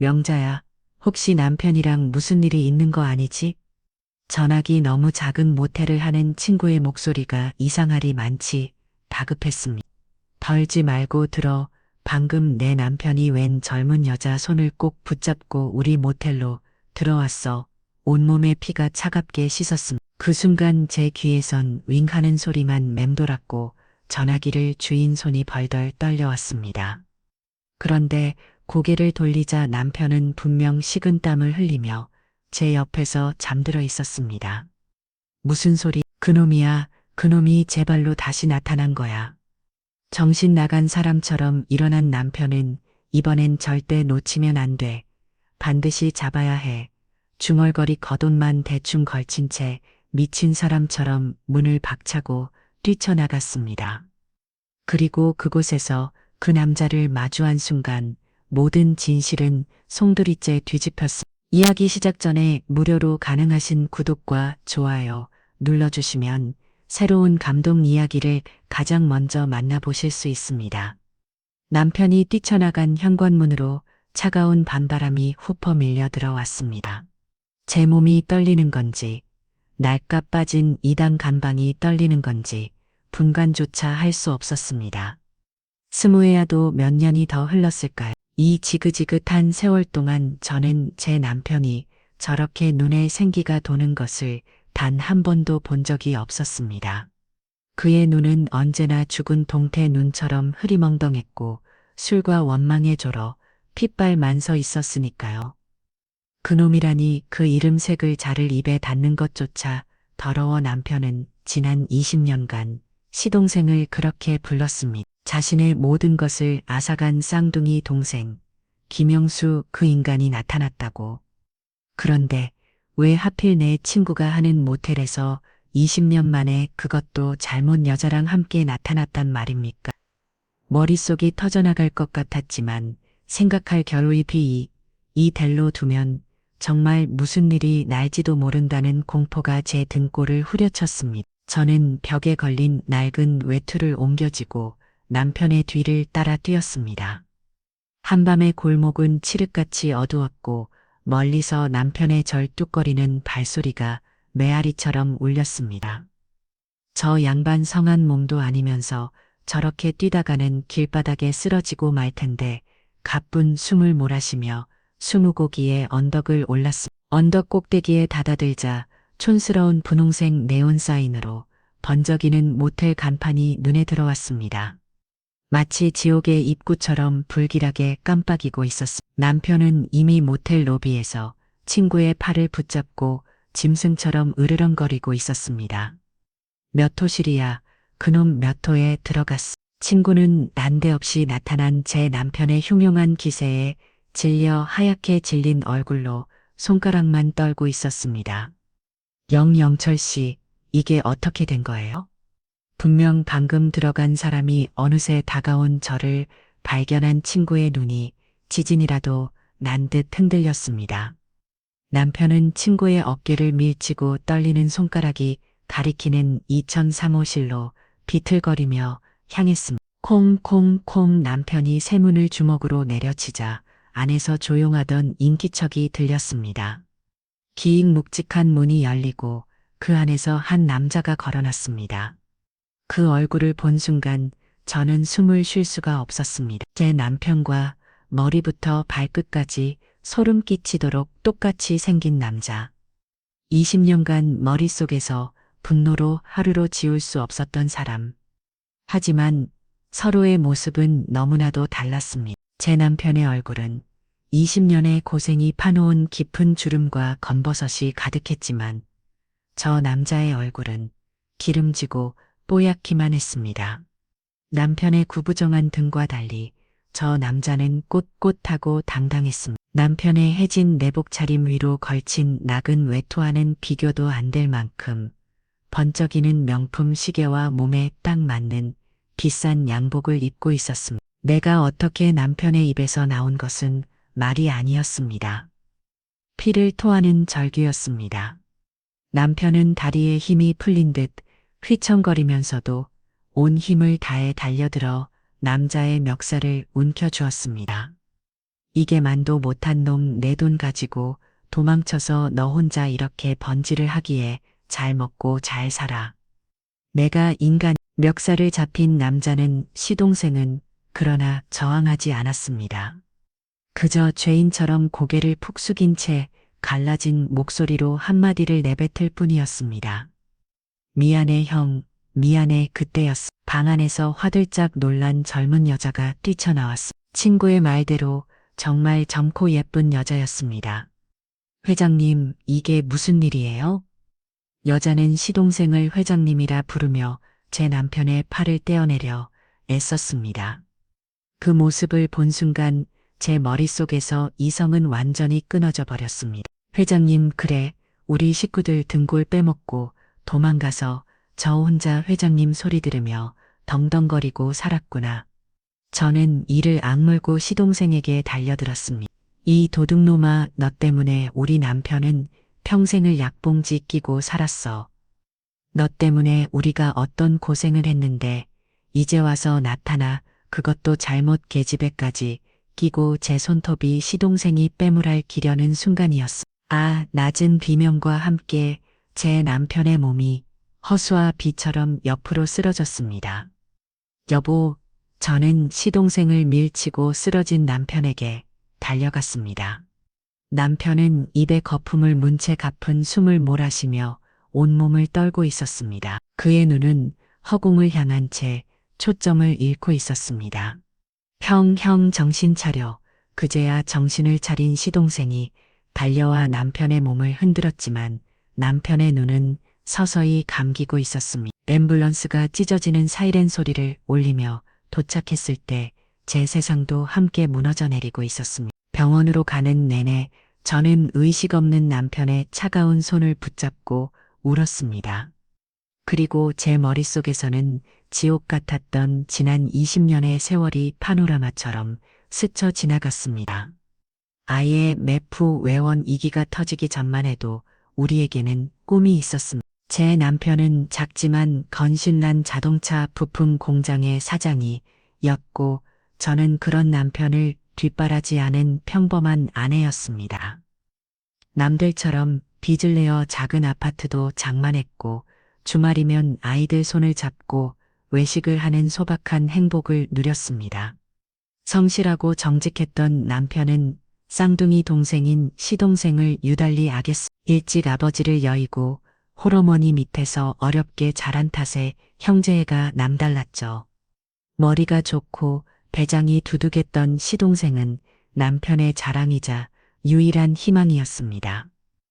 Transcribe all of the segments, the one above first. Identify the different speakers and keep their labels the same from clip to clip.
Speaker 1: 명자야, 혹시 남편이랑 무슨 일이 있는 거 아니지? 전화기 너무 작은 모텔을 하는 친구의 목소리가 이상하리 많지 다급했습니다. 덜지 말고 들어. 방금 내 남편이 웬 젊은 여자 손을 꼭 붙잡고 우리 모텔로 들어왔어. 온몸에 피가 차갑게 씻었습니다. 그 순간 제 귀에선 윙 하는 소리만 맴돌았고 전화기를 주인 손이 벌덜 떨려왔습니다. 그런데 고개를 돌리자 남편은 분명 식은땀을 흘리며 제 옆에서 잠들어 있었습니다. 무슨 소리? 그놈이야. 그놈이 제 발로 다시 나타난 거야. 정신 나간 사람처럼 일어난 남편은 이번엔 절대 놓치면 안 돼. 반드시 잡아야 해. 중얼거리 겉옷만 대충 걸친 채 미친 사람처럼 문을 박차고 뛰쳐나갔습니다. 그리고 그곳에서 그 남자를 마주한 순간 모든 진실은 송두리째 뒤집혔습니다. 이야기 시작 전에 무료로 가능하신 구독과 좋아요 눌러주시면 새로운 감동 이야기를 가장 먼저 만나보실 수 있습니다. 남편이 뛰쳐나간 현관문으로 차가운 밤바람이 후퍼 밀려 들어왔습니다. 제 몸이 떨리는 건지, 날까 빠진 이단 간방이 떨리는 건지 분간조차 할 수 없었습니다. 스무에야도 몇 년이 더 흘렀을까요? 이 지긋지긋한 세월 동안 저는 제 남편이 저렇게 눈에 생기가 도는 것을 단 한 번도 본 적이 없었습니다. 그의 눈은 언제나 죽은 동태 눈처럼 흐리멍덩했고 술과 원망에 졸어 핏발만 서 있었으니까요. 그놈이라니 그 이름색을 자를 입에 닿는 것조차 더러워. 남편은 지난 20년간 시동생을 그렇게 불렀습니다. 자신의 모든 것을 앗아간 쌍둥이 동생 김영수 그 인간이 나타났다고. 그런데 왜 하필 내 친구가 하는 모텔에서 20년 만에 그것도 잘못 여자랑 함께 나타났단 말입니까? 머릿속이 터져나갈 것 같았지만 생각할 겨루이 이 델로 두면 정말 무슨 일이 날지도 모른다는 공포가 제 등골을 후려쳤습니다. 저는 벽에 걸린 낡은 외투를 옮겨쥐고 남편의 뒤를 따라 뛰었습니다. 한밤의 골목은 칠흑같이 어두웠고 멀리서 남편의 절뚝거리는 발소리가 메아리처럼 울렸습니다. 저 양반 성한 몸도 아니면서 저렇게 뛰다가는 길바닥에 쓰러지고 말 텐데 가쁜 숨을 몰아쉬며 스무고기의 언덕을 올랐습니다. 언덕 꼭대기에 다다들자 촌스러운 분홍색 네온 사인으로 번쩍이는 모텔 간판이 눈에 들어왔습니다. 마치 지옥의 입구처럼 불길하게 깜빡이고 있었습니다. 남편은 이미 모텔 로비에서 친구의 팔을 붙잡고 짐승처럼 으르렁거리고 있었습니다. 몇 호실이야. 그놈 몇 호에 들어갔어. 친구는 난데없이 나타난 제 남편의 흉흉한 기세에 질려 하얗게 질린 얼굴로 손가락만 떨고 있었습니다. 영영철 씨, 이게 어떻게 된 거예요? 분명 방금 들어간 사람이 어느새 다가온 저를 발견한 친구의 눈이 지진이라도 난 듯 흔들렸습니다. 남편은 친구의 어깨를 밀치고 떨리는 손가락이 가리키는 2003호실로 비틀거리며 향했습니다. 콩콩콩. 남편이 세문을 주먹으로 내려치자 안에서 조용하던 인기척이 들렸습니다. 긴 묵직한 문이 열리고 그 안에서 한 남자가 걸어났습니다. 그 얼굴을 본 순간 저는 숨을 쉴 수가 없었습니다. 제 남편과 머리부터 발끝까지 소름 끼치도록 똑같이 생긴 남자. 20년간 머릿속에서 분노로 하루로 지울 수 없었던 사람. 하지만 서로의 모습은 너무나도 달랐습니다. 제 남편의 얼굴은 20년의 고생이 파놓은 깊은 주름과 검버섯이 가득했지만 저 남자의 얼굴은 기름지고 뽀얗기만 했습니다. 남편의 구부정한 등과 달리 저 남자는 꼿꼿하고 당당했습니다. 남편의 해진 내복 차림 위로 걸친 낙은 외투와는 비교도 안 될 만큼 번쩍이는 명품 시계와 몸에 딱 맞는 비싼 양복을 입고 있었습니다. 내가 어떻게 남편의 입에서 나온 것은 말이 아니었습니다. 피를 토하는 절규였습니다. 남편은 다리에 힘이 풀린 듯 휘청거리면서도 온 힘을 다해 달려들어 남자의 멱살을 움켜쥐었습니다. 이게 만도 못한 놈 내 돈 가지고 도망쳐서 너 혼자 이렇게 번지를 하기에 잘 먹고 잘 살아. 내가 인간 멱살을 잡힌 남자는 시동생은 그러나 저항하지 않았습니다. 그저 죄인처럼 고개를 푹 숙인 채 갈라진 목소리로 한마디를 내뱉을 뿐이었습니다. 미안해 형, 미안해 그때였어. 방 안에서 화들짝 놀란 젊은 여자가 뛰쳐나왔어. 친구의 말대로 정말 젊고 예쁜 여자였습니다. 회장님, 이게 무슨 일이에요? 여자는 시동생을 회장님이라 부르며 제 남편의 팔을 떼어내려 애썼습니다. 그 모습을 본 순간 제 머릿속에서 이성은 완전히 끊어져 버렸습니다. 회장님, 그래, 우리 식구들 등골 빼먹고 도망가서 저 혼자 회장님 소리 들으며 덩덩거리고 살았구나. 저는 이를 악물고 시동생에게 달려들었습니다. 이 도둑놈아, 너 때문에 우리 남편은 평생을 약봉지 끼고 살았어. 너 때문에 우리가 어떤 고생을 했는데 이제 와서 나타나 그것도 잘못 계집애까지 끼고 제 손톱이 시동생이 빼물할 기려는 순간이었어. 아, 낮은 비명과 함께 제 남편의 몸이 허수와 비처럼 옆으로 쓰러졌습니다. 여보, 저는 시동생을 밀치고 쓰러진 남편에게 달려갔습니다. 남편은 입에 거품을 문 채 가쁜 숨을 몰아쉬며 온몸을 떨고 있었습니다. 그의 눈은 허공을 향한 채 초점을 잃고 있었습니다. 형, 정신 차려. 그제야 정신을 차린 시동생이 달려와 남편의 몸을 흔들었지만 남편의 눈은 서서히 감기고 있었습니다. 앰뷸런스가 찢어지는 사이렌 소리를 울리며 도착했을 때 제 세상도 함께 무너져 내리고 있었습니다. 병원으로 가는 내내 저는 의식 없는 남편의 차가운 손을 붙잡고 울었습니다. 그리고 제 머릿속에서는 지옥 같았던 지난 20년의 세월이 파노라마처럼 스쳐 지나갔습니다. 아예 매프 외원 2기가 터지기 전만 해도 우리에게는 꿈이 있었습니다. 제 남편은 작지만 건실난 자동차 부품 공장의 사장이었고 저는 그런 남편을 뒷바라지 않은 평범한 아내였습니다. 남들처럼 빚을 내어 작은 아파트도 장만했고 주말이면 아이들 손을 잡고 외식을 하는 소박한 행복을 누렸습니다. 성실하고 정직했던 남편은 쌍둥이 동생인 시동생을 유달리 일찍 아버지를 여의고 홀어머니 밑에서 어렵게 자란 탓에 형제애가 남달랐죠. 머리가 좋고 배장이 두둑했던 시동생은 남편의 자랑이자 유일한 희망이었습니다.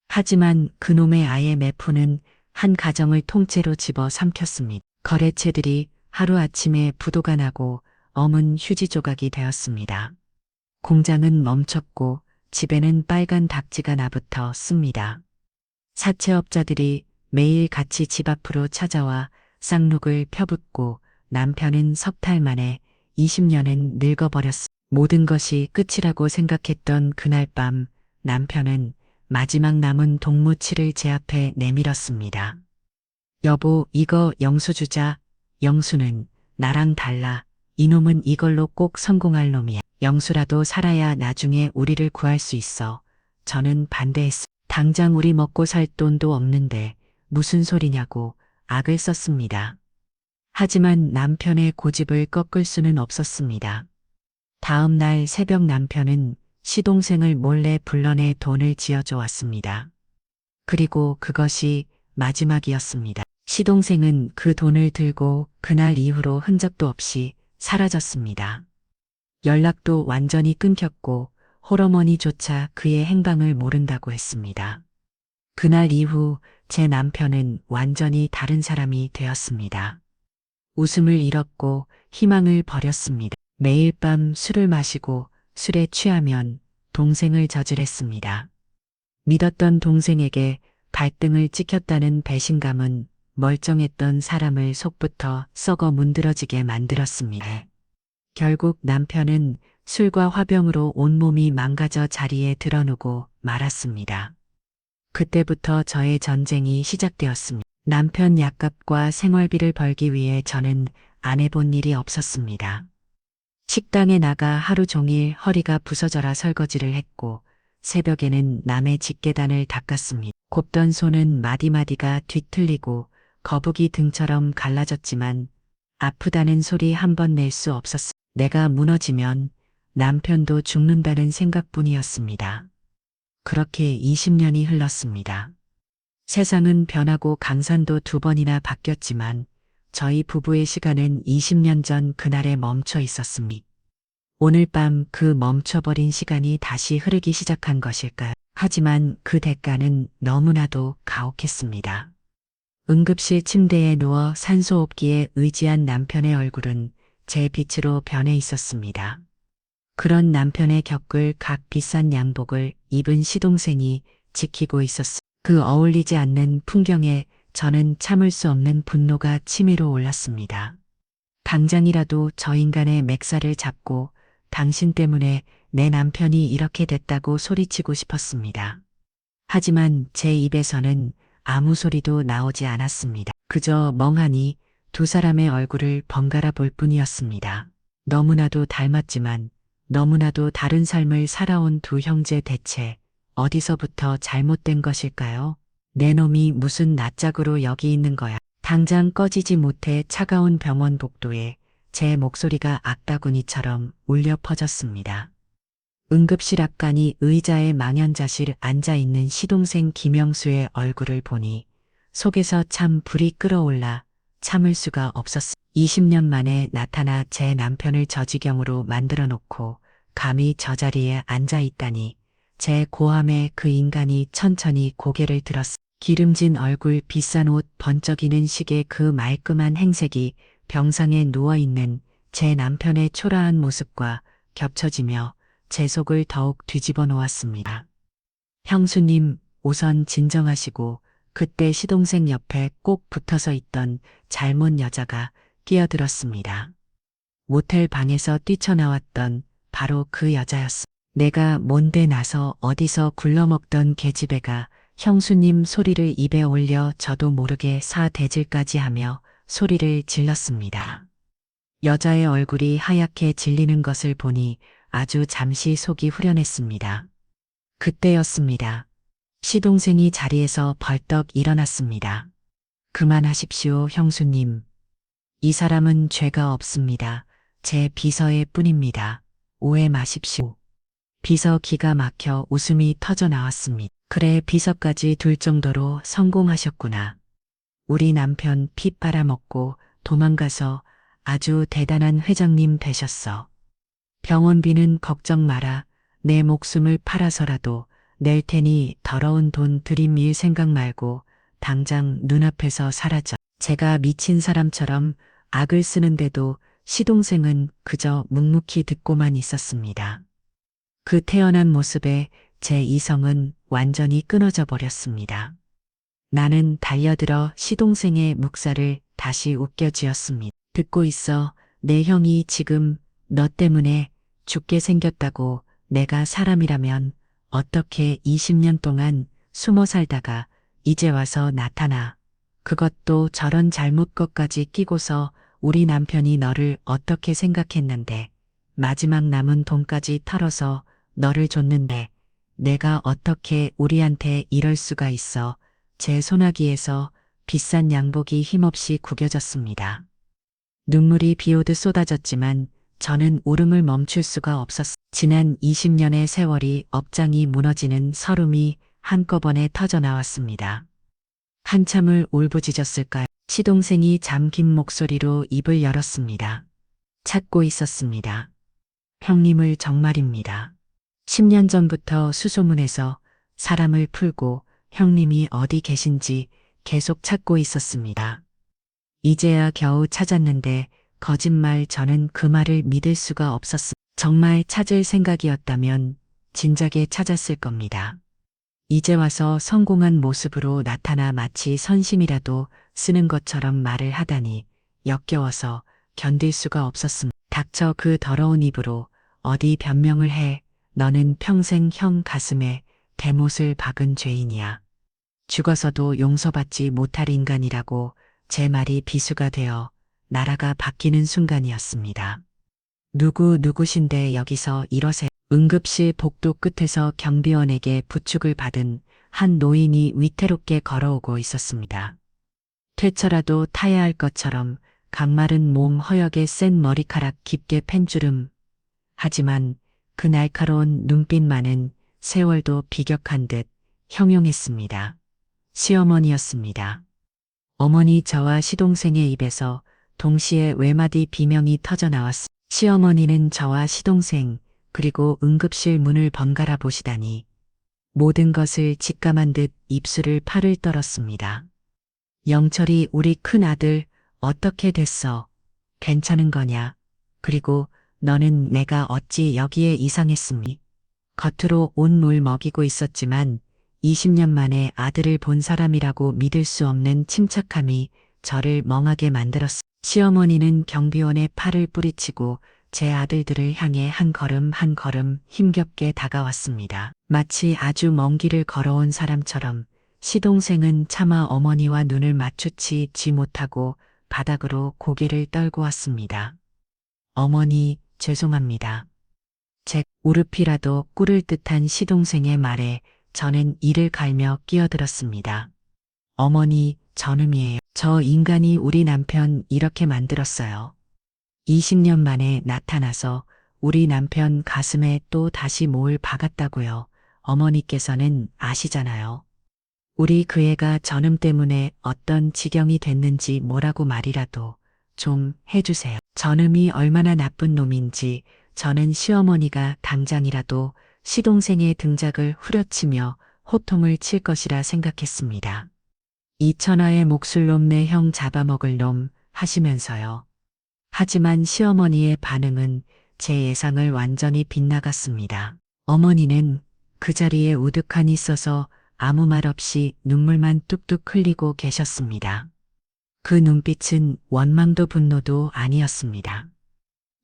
Speaker 1: 하지만 그놈의 아의 매푸는 한 가정을 통째로 집어 삼켰습니다. 거래체들이 하루아침에 부도가 나고 엄은 휴지 조각이 되었습니다. 공장은 멈췄고 집에는 빨간 닥지가 나붙었습니다. 사채업자들이 매일 같이 집 앞으로 찾아와 쌍록을 펴붓고 남편은 석 달 만에 20년은 늙어버렸습니다. 모든 것이 끝이라고 생각했던 그날 밤 남편은 마지막 남은 동무치를 제 앞에 내밀었습니다. 여보, 이거 영수 주자. 영수는 나랑 달라. 이놈은 이걸로 꼭 성공할 놈이야. 영수라도 살아야 나중에 우리를 구할 수 있어. 저는 반대했습니다. 당장 우리 먹고 살 돈도 없는데 무슨 소리냐고 악을 썼습니다. 하지만 남편의 고집을 꺾을 수는 없었습니다. 다음 날 새벽 남편은 시동생을 몰래 불러내 돈을 지어줘 왔습니다. 그리고 그것이 마지막이었습니다. 시동생은 그 돈을 들고 그날 이후로 흔적도 없이 사라졌습니다. 연락도 완전히 끊겼고 홀어머니조차 그의 행방을 모른다고 했습니다. 그날 이후 제 남편은 완전히 다른 사람이 되었습니다. 웃음을 잃었고 희망을 버렸습니다. 매일 밤 술을 마시고 술에 취하면 동생을 저질했습니다. 믿었던 동생에게 발등을 찍혔다는 배신감은 멀쩡했던 사람을 속부터 썩어 문드러지게 만들었습니다. 결국 남편은 술과 화병으로 온몸이 망가져 자리에 드러누고 말았습니다. 그때부터 저의 전쟁이 시작되었습니다. 남편 약값과 생활비를 벌기 위해 저는 안 해본 일이 없었습니다. 식당에 나가 하루 종일 허리가 부서져라 설거지를 했고 새벽에는 남의 집계단을 닦았습니다. 곱던 손은 마디마디가 뒤틀리고 거북이 등처럼 갈라졌지만 아프다는 소리 한 번 낼 수 없었습니다. 내가 무너지면 남편도 죽는다는 생각뿐이었습니다. 그렇게 20년이 흘렀습니다. 세상은 변하고 강산도 2번이나 바뀌었지만 저희 부부의 시간은 20년 전 그날에 멈춰 있었습니다. 오늘 밤 그 멈춰버린 시간이 다시 흐르기 시작한 것일까요? 하지만 그 대가는 너무나도 가혹했습니다. 응급실 침대에 누워 산소호흡기에 의지한 남편의 얼굴은 제 빛으로 변해 있었습니다. 그런 남편의 겪을 각 비싼 양복을 입은 시동생이 지키고 있었습니다. 그 어울리지 않는 풍경에 저는 참을 수 없는 분노가 치밀어 올랐습니다. 당장이라도 저 인간의 맥살을 잡고 당신 때문에 내 남편이 이렇게 됐다고 소리치고 싶었습니다. 하지만 제 입에서는 아무 소리도 나오지 않았습니다. 그저 멍하니 2사람의 얼굴을 번갈아 볼 뿐이었습니다. 너무나도 닮았지만 너무나도 다른 삶을 살아온 2형제 대체 어디서부터 잘못된 것일까요? 내 놈이 무슨 낯짝으로 여기 있는 거야. 당장 꺼지지 못해 차가운 병원 복도에 제 목소리가 악바구니처럼 울려 퍼졌습니다. 응급실 앞간이 의자에 망연자실 앉아있는 시동생 김영수의 얼굴을 보니 속에서 참 불이 끓어올라 참을 수가 없었습니다. 20년 만에 나타나 제 남편을 저 지경으로 만들어 놓고 감히 저 자리에 앉아있다니 제 고함에 그 인간이 천천히 고개를 들었습니다. 기름진 얼굴, 비싼 옷, 번쩍이는 시계, 그 말끔한 행색이 병상에 누워있는 제 남편의 초라한 모습과 겹쳐지며 제 속을 더욱 뒤집어 놓았습니다. 형수님, 우선 진정하시고. 그때 시동생 옆에 꼭 붙어서 있던 젊은 여자가 끼어들었습니다. 모텔 방에서 뛰쳐나왔던 바로 그 여자였습니다. 내가 뭔데 나서 어디서 굴러먹던 계집애가 형수님 소리를 입에 올려 저도 모르게 사대질까지 하며 소리를 질렀습니다. 여자의 얼굴이 하얗게 질리는 것을 보니 아주 잠시 속이 후련했습니다. 그때였습니다. 시동생이 자리에서 벌떡 일어났습니다. 그만하십시오, 형수님. 이 사람은 죄가 없습니다. 제 비서의 뿐입니다. 오해 마십시오. 비서 기가 막혀 웃음이 터져 나왔습니다. 그래, 비서까지 둘 정도로 성공하셨구나. 우리 남편 피 빨아먹고 도망가서 아주 대단한 회장님 되셨어. 병원비는 걱정 마라. 내 목숨을 팔아서라도 낼 테니 더러운 돈 들이밀 생각 말고 당장 눈앞에서 사라져. 제가 미친 사람처럼 악을 쓰는데도 시동생은 그저 묵묵히 듣고만 있었습니다. 그 태연한 모습에 제 이성은 완전히 끊어져 버렸습니다. 나는 달려들어 시동생의 묵살을 다시 웃겨쥐었습니다. 듣고 있어. 내 형이 지금 너 때문에 죽게 생겼다고. 내가 사람이라면 어떻게 20년 동안 숨어 살다가 이제 와서 나타나. 그것도 저런 잘못 것까지 끼고서. 우리 남편이 너를 어떻게 생각했는데 마지막 남은 돈까지 털어서 너를 줬는데 내가 어떻게 우리한테 이럴 수가 있어. 제 소나기에서 비싼 양복이 힘없이 구겨졌습니다. 눈물이 비오듯 쏟아졌지만 저는 울음을 멈출 수가 없었습니다. 지난 20년의 세월이 업장이 무너지는 서름이 한꺼번에 터져 나왔습니다. 한참을 울부짖었을까요? 시동생이 잠긴 목소리로 입을 열었습니다. 찾고 있었습니다. 형님을 정말입니다. 10년 전부터 수소문해서 사람을 풀고 형님이 어디 계신지 계속 찾고 있었습니다. 이제야 겨우 찾았는데 거짓말, 저는 그 말을 믿을 수가 없었습니다. 정말 찾을 생각이었다면 진작에 찾았을 겁니다. 이제 와서 성공한 모습으로 나타나 마치 선심이라도 쓰는 것처럼 말을 하다니 역겨워서 견딜 수가 없었습니다. 닥쳐, 그 더러운 입으로 어디 변명을 해. 너는 평생 형 가슴에 대못을 박은 죄인이야. 죽어서도 용서받지 못할 인간이라고. 제 말이 비수가 되어 나라가 바뀌는 순간이었습니다. 누구신데 여기서 이러세요. 응급실 복도 끝에서 경비원에게 부축을 받은 한 노인이 위태롭게 걸어오고 있었습니다. 퇴처라도 타야 할 것처럼 강마른 몸 허옇게 센 머리카락 깊게 팬주름. 하지만 그 날카로운 눈빛만은 세월도 비격한 듯 형용했습니다. 시어머니였습니다. 어머니 저와 시동생의 입에서 동시에 외마디 비명이 터져 나왔습니다. 시어머니는 저와 시동생 그리고 응급실 문을 번갈아 보시다니 모든 것을 직감한 듯 입술을 팔을 떨었습니다. 영철이 우리 큰 아들 어떻게 됐어? 괜찮은 거냐? 그리고 너는 내가 어찌 여기에 이상했습니? 겉으로 온물 먹이고 있었지만 20년 만에 아들을 본 사람이라고 믿을 수 없는 침착함이 저를 멍하게 만들었습니다. 시어머니는 경비원의 팔을 뿌리치고 제 아들들을 향해 한 걸음 한 걸음 힘겹게 다가왔습니다. 마치 아주 먼 길을 걸어온 사람처럼 시동생은 차마 어머니와 눈을 마주치지 못하고 바닥으로 고개를 떨고 왔습니다. 어머니, 죄송합니다. 제 무릎이라도 꿇을 듯한 시동생의 말에 저는 이를 갈며 끼어들었습니다. 어머니, 저놈이에요. 저 인간이 우리 남편 이렇게 만들었어요. 20년 만에 나타나서 우리 남편 가슴에 또 다시 뭘 박았다고요. 어머니께서는 아시잖아요. 우리 그 애가 저놈 때문에 어떤 지경이 됐는지 뭐라고 말이라도 좀 해주세요. 저놈이 얼마나 나쁜 놈인지 저는 시어머니가 당장이라도 시동생의 등짝을 후려치며 호통을 칠 것이라 생각했습니다. 이 천하의 목술놈 내 형 잡아먹을 놈 하시면서요. 하지만 시어머니의 반응은 제 예상을 완전히 빗나갔습니다. 어머니는 그 자리에 우두커니 서서 아무 말 없이 눈물만 뚝뚝 흘리고 계셨습니다. 그 눈빛은 원망도 분노도 아니었습니다.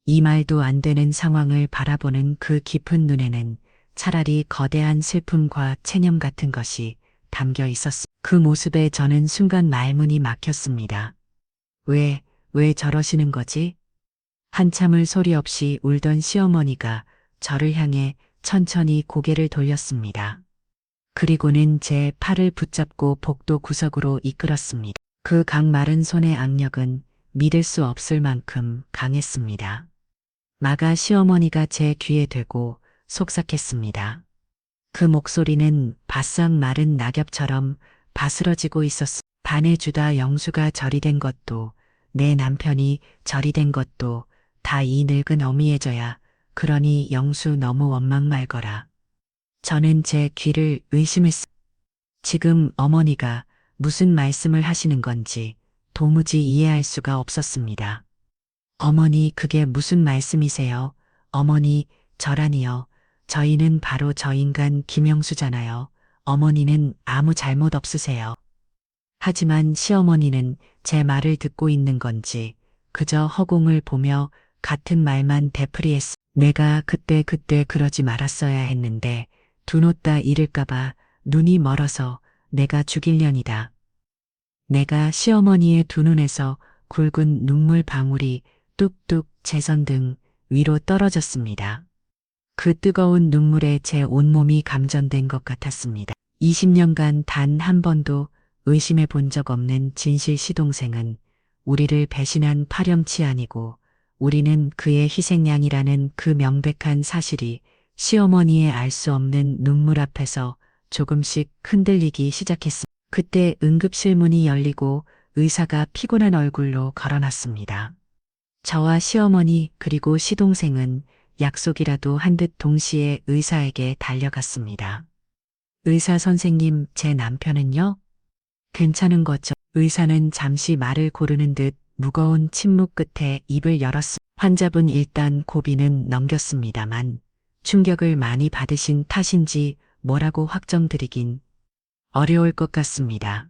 Speaker 1: 이 말도 안 되는 상황을 바라보는 그 깊은 눈에는 차라리 거대한 슬픔과 체념 같은 것이 담겨 있었습니다. 그 모습에 저는 순간 말문이 막혔습니다. 왜 저러시는 거지? 한참을 소리 없이 울던 시어머니가 저를 향해 천천히 고개를 돌렸습니다. 그리고는 제 팔을 붙잡고 복도 구석으로 이끌었습니다. 그 강마른 손의 악력은 믿을 수 없을 만큼 강했습니다. 마가 시어머니가 제 귀에 대고 속삭했습니다. 그 목소리는 바싹 마른 낙엽처럼 바스러지고 있었습니다. 반해 주다 영수가 절이 된 것도 내 남편이 절이 된 것도 다 이 늙은 어미해져야. 그러니 영수 너무 원망 말거라. 저는 제 귀를 의심했습니다. 지금 어머니가 무슨 말씀을 하시는 건지 도무지 이해할 수가 없었습니다. 어머니 그게 무슨 말씀이세요? 어머니 저라니요. 저희는 바로 저 인간 김영수잖아요. 어머니는 아무 잘못 없으세요. 하지만 시어머니는 제 말을 듣고 있는 건지 그저 허공을 보며 같은 말만 되풀이했습니다. 내가 그때 그러지 말았어야 했는데 두 놓다 잃을까봐 눈이 멀어서 내가 죽일년이다. 내가 시어머니의 두 눈에서 굵은 눈물 방울이 뚝뚝 제 손등 위로 떨어졌습니다. 그 뜨거운 눈물에 제 온몸이 감전된 것 같았습니다. 20년간 단 한 번도 의심해 본 적 없는 진실 시동생은 우리를 배신한 파렴치 아니고 우리는 그의 희생양이라는 그 명백한 사실이 시어머니의 알 수 없는 눈물 앞에서 조금씩 흔들리기 시작했습니다. 그때 응급실 문이 열리고 의사가 피곤한 얼굴로 걸어놨습니다. 저와 시어머니 그리고 시동생은 약속이라도 한 듯 동시에 의사에게 달려갔습니다. 의사 선생님, 제 남편은요? 괜찮은 거죠? 의사는 잠시 말을 고르는 듯 무거운 침묵 끝에 입을 열었습니다. 환자분 일단 고비는 넘겼습니다만 충격을 많이 받으신 탓인지 뭐라고 확정드리긴 어려울 것 같습니다.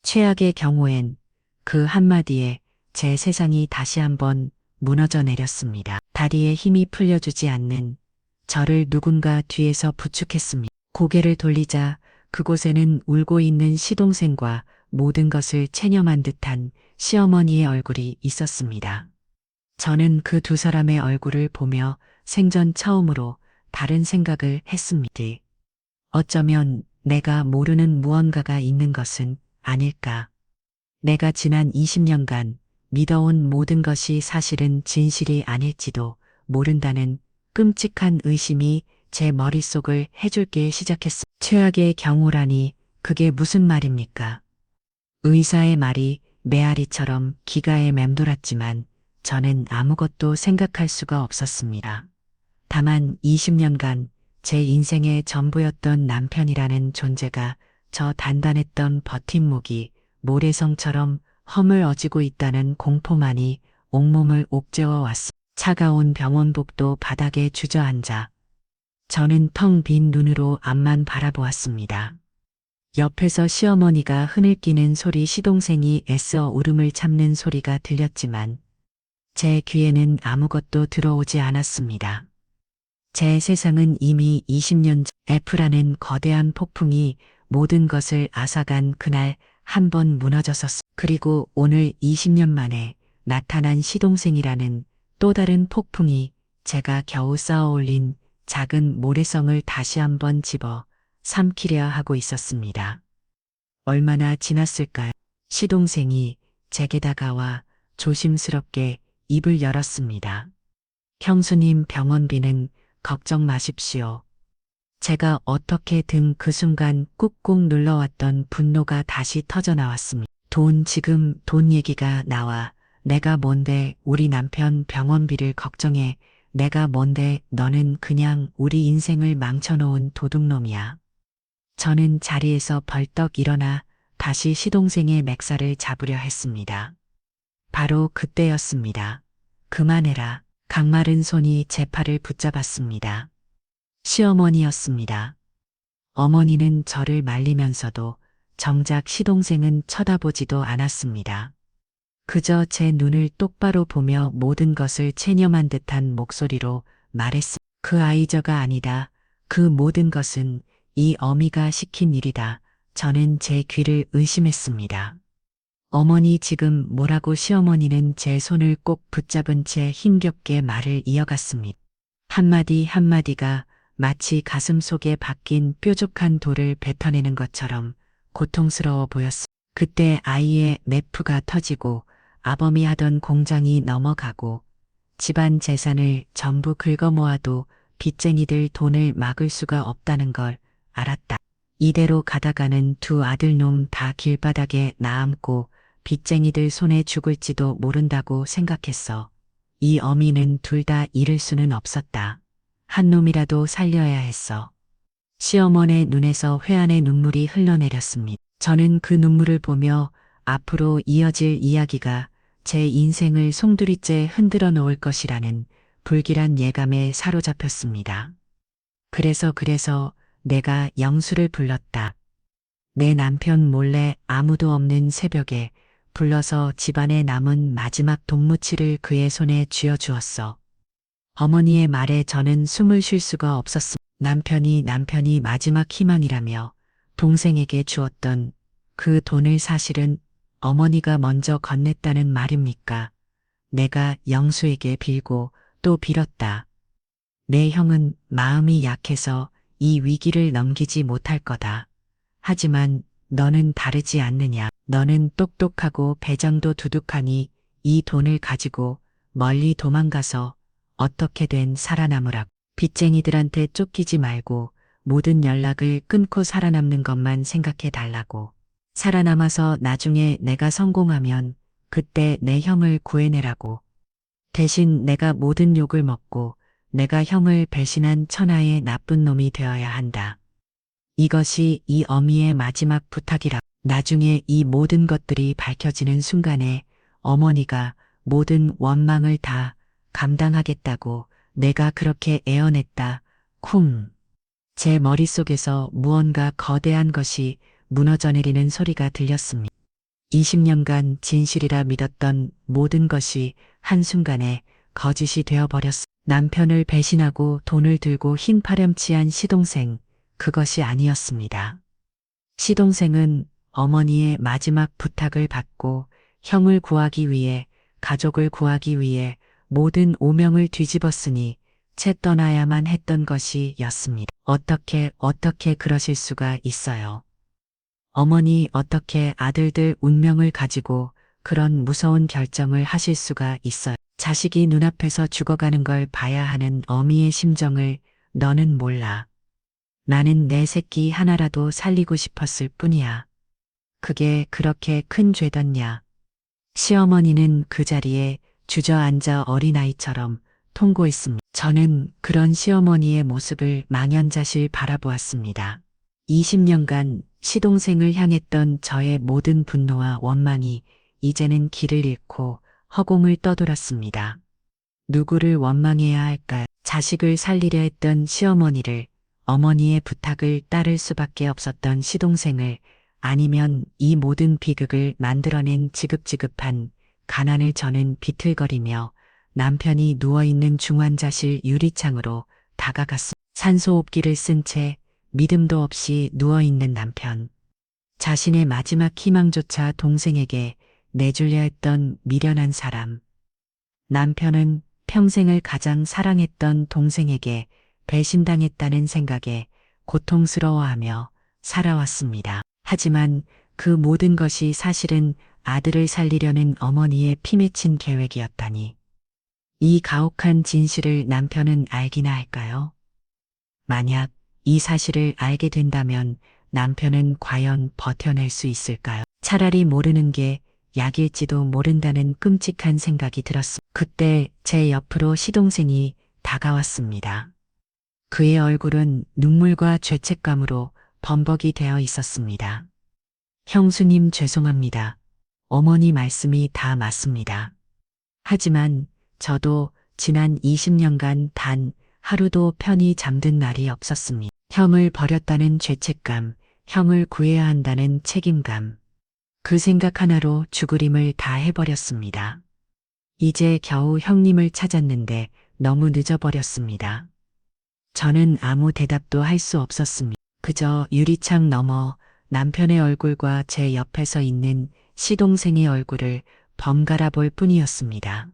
Speaker 1: 최악의 경우엔 그 한마디에 제 세상이 다시 한번 무너져 내렸습니다. 다리에 힘이 풀려주지 않는 저를 누군가 뒤에서 부축했습니다. 고개를 돌리자 그곳에는 울고 있는 시동생과 모든 것을 체념한 듯한 시어머니의 얼굴이 있었습니다. 저는 그 두 사람의 얼굴을 보며 생전 처음으로 다른 생각을 했습니다. 어쩌면 내가 모르는 무언가가 있는 것은 아닐까. 내가 지난 20년간 믿어온 모든 것이 사실은 진실이 아닐지도 모른다는 끔찍한 의심이 제 머릿속을 해줄게 시작했습니다. 최악의 경우라니 그게 무슨 말입니까? 의사의 말이 메아리처럼 기가에 맴돌았지만 저는 아무것도 생각할 수가 없었습니다. 다만 20년간 제 인생의 전부였던 남편이라는 존재가 저 단단했던 버팀목이 모래성처럼 허물어지고 있다는 공포만이 온몸을 옥죄어 왔습니다. 차가운 병원복도 바닥에 주저앉아 저는 텅 빈 눈으로 앞만 바라보았습니다. 옆에서 시어머니가 흐느끼는 소리, 시동생이 애써 울음을 참는 소리가 들렸지만 제 귀에는 아무것도 들어오지 않았습니다. 제 세상은 이미 20년 전 F라는 거대한 폭풍이 모든 것을 앗아간 그날 한 번 무너졌었습니다. 그리고 오늘 20년 만에 나타난 시동생이라는 또 다른 폭풍이 제가 겨우 쌓아 올린 작은 모래성을 다시 한번 집어 삼키려 하고 있었습니다. 얼마나 지났을까요? 시동생이 제게 다가와 조심스럽게 입을 열었습니다. 형수님, 병원비는 걱정 마십시오. 제가 어떻게든 그 순간 꾹꾹 눌러왔던 분노가 다시 터져나왔습니다. 지금 돈 얘기가 나와. 내가 뭔데 우리 남편 병원비를 걱정해. 내가 뭔데, 너는 그냥 우리 인생을 망쳐놓은 도둑놈이야. 저는 자리에서 벌떡 일어나 다시 시동생의 맥살을 잡으려 했습니다. 바로 그때였습니다. 그만해라. 강마른 손이 제 팔을 붙잡았습니다. 시어머니였습니다. 어머니는 저를 말리면서도 정작 시동생은 쳐다보지도 않았습니다. 그저 제 눈을 똑바로 보며 모든 것을 체념한 듯한 목소리로 말했습니다. 그 아이저가 아니다. 그 모든 것은 이 어미가 시킨 일이다. 저는 제 귀를 의심했습니다. 어머니 지금 뭐라고? 시어머니는 제 손을 꼭 붙잡은 채 힘겹게 말을 이어갔습니다. 한마디 한마디가 마치 가슴 속에 박힌 뾰족한 돌을 뱉어내는 것처럼 고통스러워 보였습니다. 그때 아이의 뇌프가 터지고 아범이 하던 공장이 넘어가고 집안 재산을 전부 긁어모아도 빚쟁이들 돈을 막을 수가 없다는 걸 알았다. 이대로 가다가는 두 아들놈 다 길바닥에 나앉고 빚쟁이들 손에 죽을지도 모른다고 생각했어. 이 어미는 둘 다 잃을 수는 없었다. 한 놈이라도 살려야 했어. 시어머니의 눈에서 회한의 눈물이 흘러내렸습니다. 저는 그 눈물을 보며 앞으로 이어질 이야기가 제 인생을 송두리째 흔들어 놓을 것이라는 불길한 예감에 사로잡혔습니다. 그래서 내가 영수를 불렀다. 내 남편 몰래 아무도 없는 새벽에 불러서 집안에 남은 마지막 돈무치를 그의 손에 쥐어주었어. 어머니의 말에 저는 숨을 쉴 수가 없었습니다. 남편이 마지막 희망이라며 동생에게 주었던 그 돈을 사실은 어머니가 먼저 건넸다는 말입니까? 내가 영수에게 빌고 또 빌었다. 내 형은 마음이 약해서 이 위기를 넘기지 못할 거다. 하지만 너는 다르지 않느냐. 너는 똑똑하고 배짱도 두둑하니 이 돈을 가지고 멀리 도망가서 어떻게든 살아남으라고. 빚쟁이들한테 쫓기지 말고 모든 연락을 끊고 살아남는 것만 생각해 달라고. 살아남아서 나중에 내가 성공하면 그때 내 형을 구해내라고. 대신 내가 모든 욕을 먹고 내가 형을 배신한 천하의 나쁜 놈이 되어야 한다. 이것이 이 어미의 마지막 부탁이라. 나중에 이 모든 것들이 밝혀지는 순간에 어머니가 모든 원망을 다 감당하겠다고 내가 그렇게 애원했다. 쿵. 제 머릿속에서 무언가 거대한 것이 무너져 내리는 소리가 들렸습니다. 20년간 진실이라 믿었던 모든 것이 한순간에 거짓이 되어버렸습니다. 남편을 배신하고 돈을 들고 흰 파렴치한 시동생, 그것이 아니었습니다. 시동생은 어머니의 마지막 부탁을 받고 형을 구하기 위해, 가족을 구하기 위해 모든 오명을 뒤집었으니 채 떠나야만 했던 것이었습니다. 어떻게 그러실 수가 있어요. 어머니 어떻게 아들들 운명을 가지고 그런 무서운 결정을 하실 수가 있어요. 자식이 눈앞에서 죽어가는 걸 봐야 하는 어미의 심정을 너는 몰라. 나는 내 새끼 하나라도 살리고 싶었을 뿐이야. 그게 그렇게 큰 죄였냐. 시어머니는 그 자리에 주저앉아 어린아이처럼 통고했습니다. 저는 그런 시어머니의 모습을 망연자실 바라보았습니다. 20년간 시동생을 향했던 저의 모든 분노와 원망이 이제는 길을 잃고 허공을 떠돌았습니다. 누구를 원망해야 할까요? 자식을 살리려 했던 시어머니를, 어머니의 부탁을 따를 수밖에 없었던 시동생을, 아니면 이 모든 비극을 만들어낸 지급지급한 가난을 저는 비틀거리며 남편이 누워있는 중환자실 유리창으로 다가갔습니다. 산소호흡기를 쓴 채 믿음도 없이 누워있는 남편. 자신의 마지막 희망조차 동생에게 내주려 했던 미련한 사람. 남편은 평생을 가장 사랑했던 동생에게 배신당했다는 생각에 고통스러워하며 살아왔습니다. 하지만 그 모든 것이 사실은 아들을 살리려는 어머니의 피맺힌 계획이었다니. 이 가혹한 진실을 남편은 알기나 할까요? 만약 이 사실을 알게 된다면 남편은 과연 버텨낼 수 있을까요? 차라리 모르는 게 약일지도 모른다는 끔찍한 생각이 들었습니다. 그때 제 옆으로 시동생이 다가왔습니다. 그의 얼굴은 눈물과 죄책감으로 범벅이 되어 있었습니다. 형수님 죄송합니다. 어머니 말씀이 다 맞습니다. 하지만 저도 지난 20년간 단 하루도 편히 잠든 날이 없었습니다. 형을 버렸다는 죄책감, 형을 구해야 한다는 책임감. 그 생각 하나로 죽으림을 다 해버렸습니다. 이제 겨우 형님을 찾았는데 너무 늦어버렸습니다. 저는 아무 대답도 할 수 없었습니다. 그저 유리창 너머 남편의 얼굴과 제 옆에 서 있는 시동생의 얼굴을 번갈아 볼 뿐이었습니다.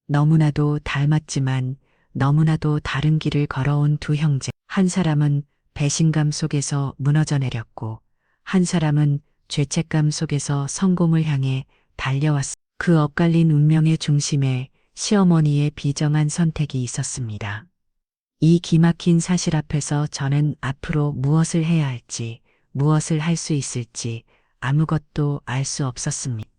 Speaker 1: 너무나도 닮았지만 너무나도 다른 길을 걸어온 두 형제. 한 사람은 배신감 속에서 무너져 내렸고 한 사람은 죄책감 속에서 성공을 향해 달려왔습니다. 그 엇갈린 운명의 중심에 시어머니의 비정한 선택이 있었습니다. 이 기막힌 사실 앞에서 저는 앞으로 무엇을 해야 할지, 무엇을 할 수 있을지 아무것도 알 수 없었습니다.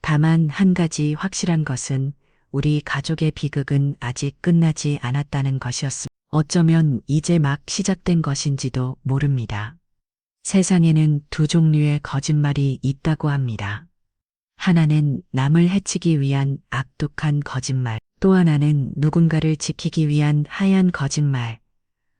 Speaker 1: 다만 한 가지 확실한 것은 우리 가족의 비극은 아직 끝나지 않았다는 것이었습니다. 어쩌면 이제 막 시작된 것인지도 모릅니다. 세상에는 두 종류의 거짓말이 있다고 합니다. 하나는 남을 해치기 위한 악독한 거짓말, 또 하나는 누군가를 지키기 위한 하얀 거짓말.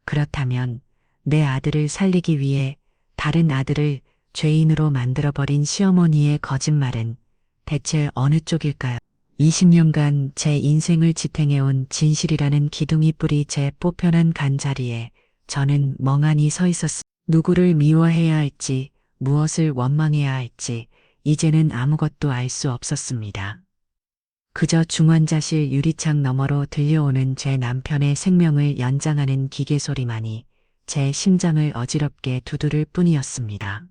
Speaker 1: 그렇다면 내 아들을 살리기 위해 다른 아들을 죄인으로 만들어버린 시어머니의 거짓말은 대체 어느 쪽일까요? 20년간 제 인생을 지탱해온 진실이라는 기둥이 뿌리 제 보편한 간자리에 저는 멍하니 서 있었습니다. 누구를 미워해야 할지, 무엇을 원망해야 할지 이제는 아무것도 알 수 없었습니다. 그저 중환자실 유리창 너머로 들려오는 제 남편의 생명을 연장하는 기계 소리만이 제 심장을 어지럽게 두드릴 뿐이었습니다.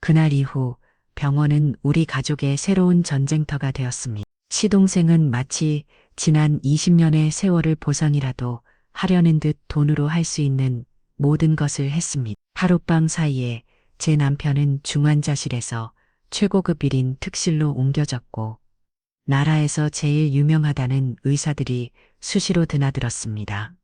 Speaker 1: 그날 이후 병원은 우리 가족의 새로운 전쟁터가 되었습니다. 시동생은 마치 지난 20년의 세월을 보상이라도 하려는 듯 돈으로 할 수 있는 모든 것을 했습니다. 하룻밤 사이에 제 남편은 중환자실에서 최고급 1인 특실로 옮겨졌고 나라에서 제일 유명하다는 의사들이 수시로 드나들었습니다.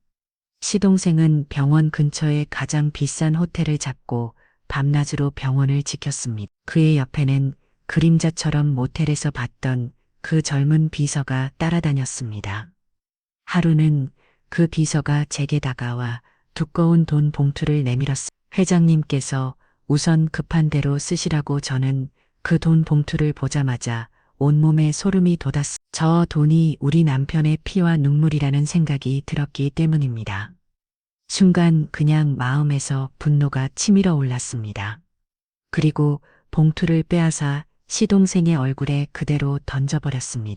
Speaker 1: 시동생은 병원 근처에 가장 비싼 호텔을 잡고 밤낮으로 병원을 지켰습니다. 그의 옆에는 그림자처럼 모텔에서 봤던 그 젊은 비서가 따라다녔습니다. 하루는 그 비서가 제게 다가와 두꺼운 돈 봉투를 내밀었습니다. 회장님께서 우선 급한 대로 쓰시라고. 저는 그 돈 봉투를 보자마자 온몸에 소름이 돋았습니다. 저 돈이 우리 남편의 피와 눈물이라는 생각이 들었기 때문입니다. 순간 그냥 마음에서 분노가 치밀어 올랐습니다. 그리고 봉투를 빼앗아 시동생의 얼굴에 그대로 던져버렸습니다.